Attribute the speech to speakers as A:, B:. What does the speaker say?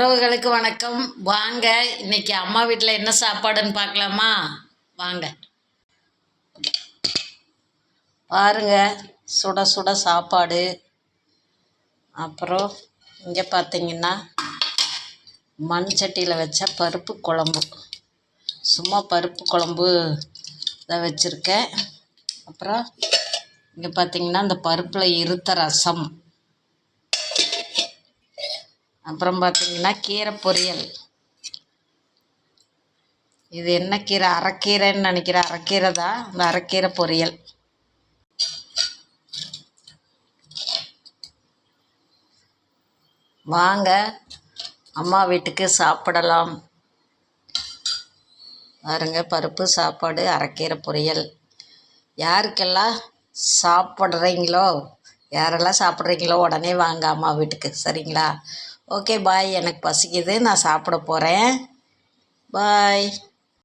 A: உறவுகளுக்கு வணக்கம். வாங்க, இன்னைக்கு அம்மா வீட்டில் என்ன சாப்பாடுன்னு பார்க்கலாமா? வாங்க பாருங்க. சுட சுட சாப்பாடு. அப்புறம் இங்கே பார்த்தீங்கன்னா மண் சட்டியில் வச்ச பருப்பு குழம்பு. சும்மா பருப்பு குழம்பு இதை வச்சுருக்கேன். அப்புறம் இங்கே பார்த்தீங்கன்னா இந்த பருப்பில் இருத்த ரசம். அப்புறம் பார்த்தீங்கன்னா கீரை பொரியல். இது என்ன கீரை? அரைக்கீரைன்னு நினைக்கிறேன். அரைக்கீரை தான். இந்த அரைக்கீரை பொரியல். வாங்க அம்மா வீட்டுக்கு சாப்பிடலாம். பாருங்க, பருப்பு சாப்பாடு, அரைக்கீரை பொரியல். யாருக்கெல்லாம் சாப்பிட்றீங்களோ, யாரெல்லாம் சாப்பிட்றீங்களோ உடனே வாங்க அம்மா வீட்டுக்கு, சரிங்களா? ஓகே, பாய். எனக்கு பசிக்குது, நான் சாப்பிட போகிறேன். பாய்.